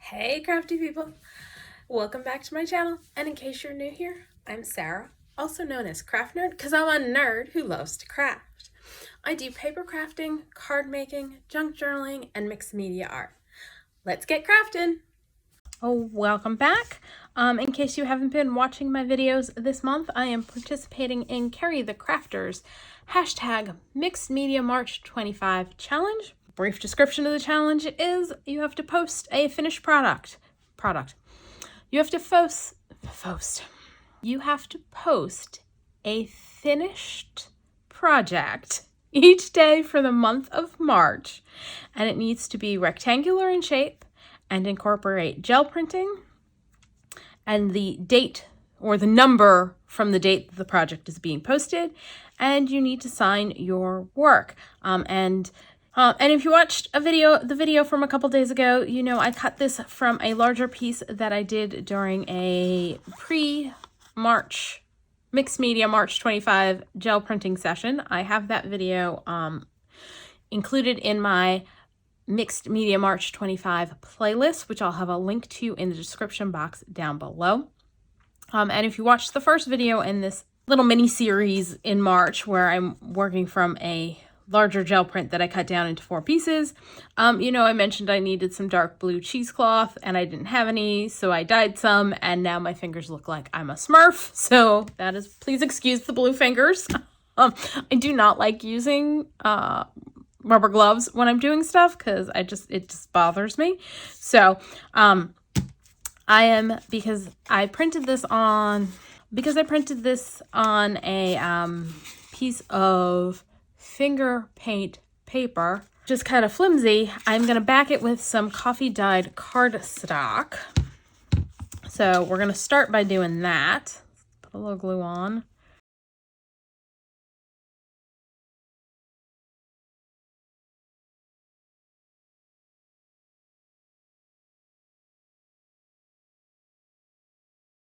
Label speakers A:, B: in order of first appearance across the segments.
A: Hey crafty people! Welcome back to my channel, and in case you're new here, I'm Sarah, also known as Craft Nerd because I'm a nerd who loves to craft. I do paper crafting, card making, junk journaling, and mixed media art. Let's get crafting! Oh, welcome back. In case you haven't been watching my videos this month, I am participating in Ceri the Crafter's hashtag Mixed Media March 25 challenge. Brief description of the challenge is you have to post a finished product. You have to post a finished project each day for the month of March, and it needs to be rectangular in shape and incorporate gel printing and the date or the number from the date that the project is being posted, and you need to sign your work. And if you watched the video from a couple days ago, you know I cut this from a larger piece that I did during a pre-March Mixed Media March 25 gel printing session. I have that video included in my Mixed Media March 25 playlist, which I'll have a link to in the description box down below. And if you watched the first video in this little mini series in March where I'm working from a larger gel print that I cut down into 4 pieces, you know I mentioned I needed some dark blue cheesecloth and I didn't have any, so I dyed some, and now my fingers look like I'm a Smurf. So that is, please excuse the blue fingers. I do not like using rubber gloves when I'm doing stuff because it just bothers me. So because I printed this on a piece of finger paint paper, just kind of flimsy, I'm gonna back it with some coffee dyed cardstock. So we're gonna start by doing that. Put a little glue on.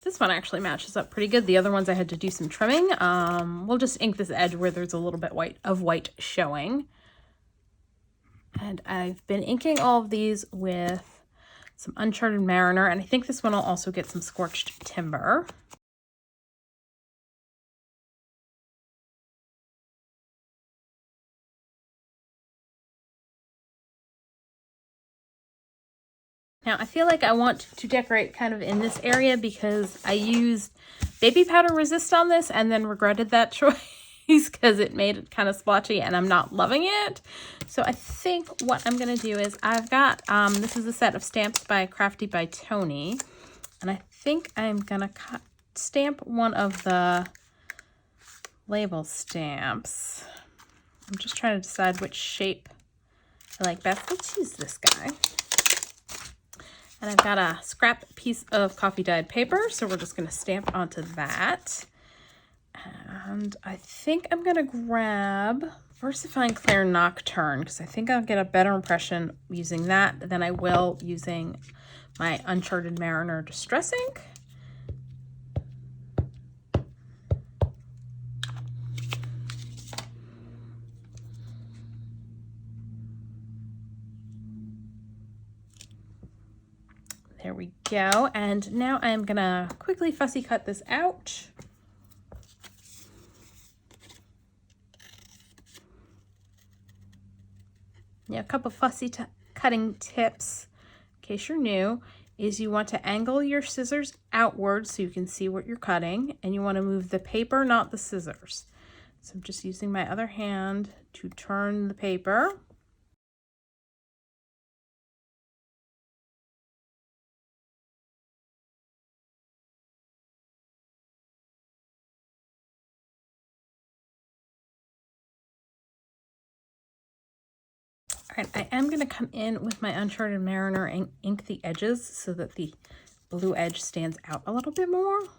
A: This one actually matches up pretty good. The other ones I had to do some trimming. We'll just ink this edge where there's a little bit of white showing. And I've been inking all of these with some Uncharted Mariner, and I think this one will also get some Scorched Timber. Now, I feel like I want to decorate kind of in this area because I used baby powder resist on this and then regretted that choice because it made it kind of splotchy and I'm not loving it. So I think what I'm going to do is I've got, this is a set of stamps by Crafty by Tony, and I think I'm going to stamp one of the label stamps. I'm just trying to decide which shape I like best. Let's use this guy. And I've got a scrap piece of coffee dyed paper, so we're just going to stamp onto that. And I think I'm going to grab Versifying Clair Nocturne, because I think I'll get a better impression using that than I will using my Uncharted Mariner Distress Ink. There we go. And now I'm gonna quickly fussy cut this out. Yeah, a couple fussy cutting tips, in case you're new, is you want to angle your scissors outward so you can see what you're cutting, and you want to move the paper, not the scissors. So I'm just using my other hand to turn the paper. All right, I am going to come in with my Uncharted Mariner and ink the edges so that the blue edge stands out a little bit more. It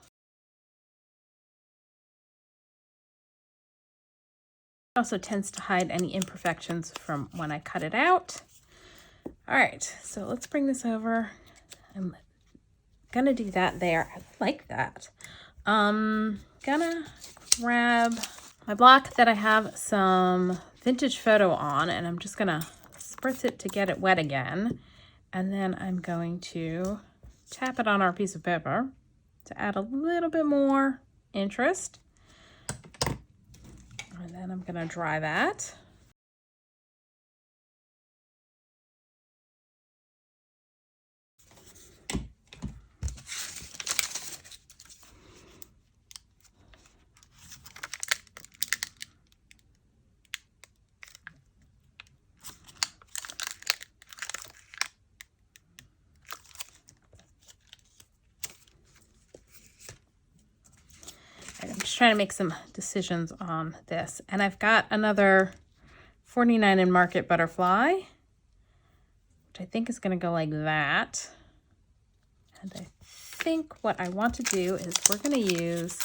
A: also tends to hide any imperfections from when I cut it out. All right, so let's bring this over. I'm gonna do that there. I like that. Gonna grab my block that I have some vintage photo on, and I'm just gonna spritz it to get it wet again. And then I'm going to tap it on our piece of paper to add a little bit more interest. And then I'm going to dry that. I'm just trying to make some decisions on this. And I've got another 49 in Market butterfly, which I think is going to go like that. And I think what I want to do is we're going to use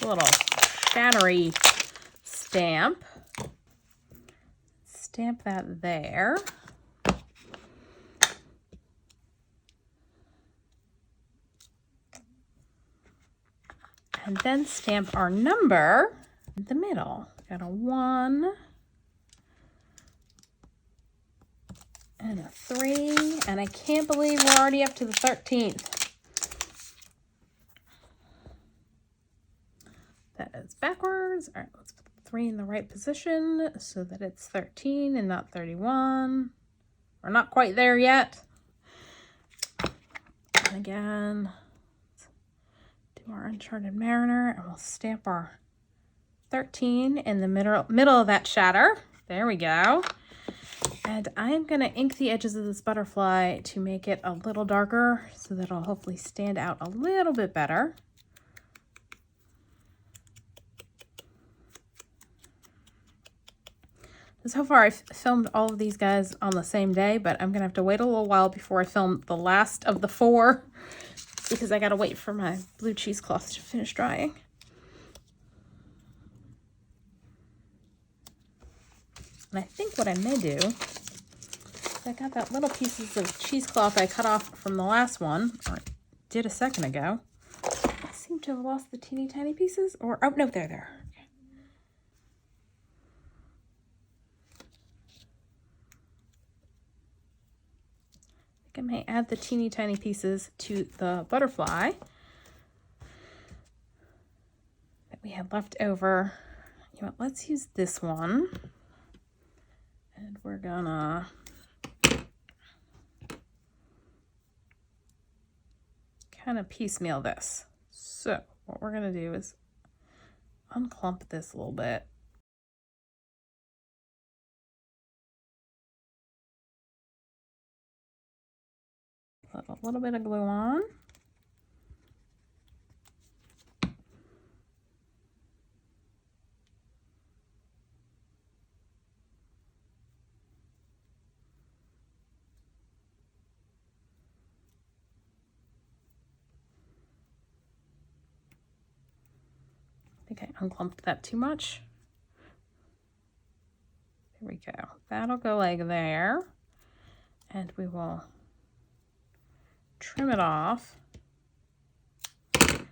A: a little shattery stamp. Stamp that there. And then stamp our number in the middle. Got a 1 and a 3, and I can't believe we're already up to the 13th. That is backwards. All right, let's put the 3 in the right position so that it's 13 and not 31. We're not quite there yet. And again, do our Uncharted Mariner, and we'll stamp our 13 in the middle of that shatter. There we go. And I'm going to ink the edges of this butterfly to make it a little darker so that it'll hopefully stand out a little bit better. So far I've filmed all of these guys on the same day, but I'm going to have to wait a little while before I film the last of the 4 because I got to wait for my blue cheesecloth to finish drying. And I think what I may do, I got that little pieces of cheesecloth I cut off from the last one, or did a second ago. I seem to have lost the teeny tiny pieces, or, oh no, they're there. Okay. I think I may add the teeny tiny pieces to the butterfly that we had left over. You know what, let's use this one. And we're gonna kind of piecemeal this. So what we're gonna do is unclump this a little bit. Put a little bit of glue on. I think I unclumped that too much. There we go. That'll go like there. And we will trim it off. Try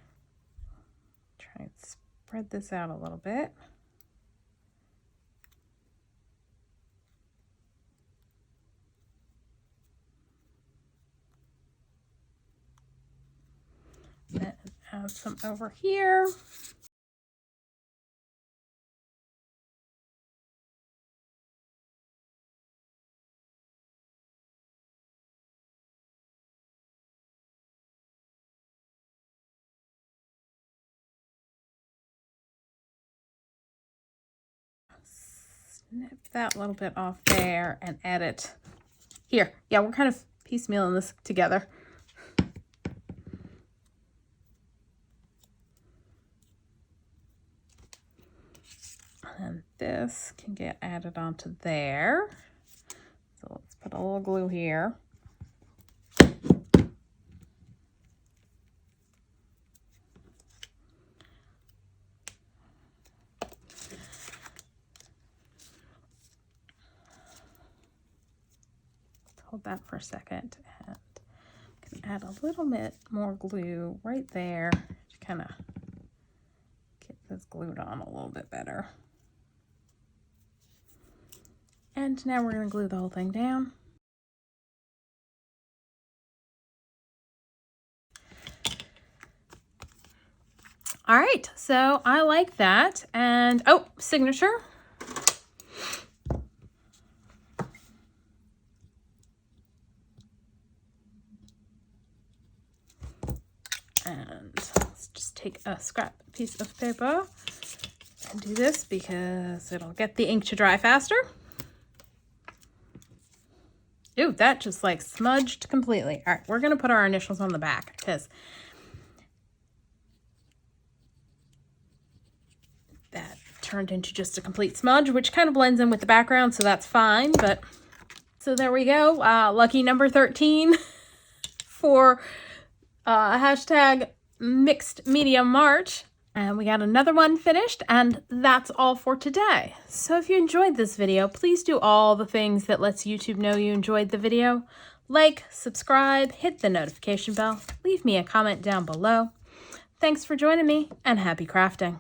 A: and spread this out a little bit. And add some over here. Snip that little bit off there and add it here. Yeah, we're kind of piecemealing this together. And this can get added onto there. So let's put a little glue here. Hold that for a second, and can add a little bit more glue right there to kind of get this glued on a little bit better. And now we're going to glue the whole thing down. All right, so I like that. And, oh, signature. And let's just take a scrap piece of paper and do this because it'll get the ink to dry faster. Ooh, that just like smudged completely. All right, we're going to put our initials on the back because that turned into just a complete smudge, which kind of blends in with the background, so that's fine. But so there we go. Lucky number 13 for hashtag Mixed Media March. And we got another one finished, and that's all for today. So if you enjoyed this video, please do all the things that lets YouTube know you enjoyed the video. Like, subscribe, hit the notification bell, leave me a comment down below. Thanks for joining me, and happy crafting.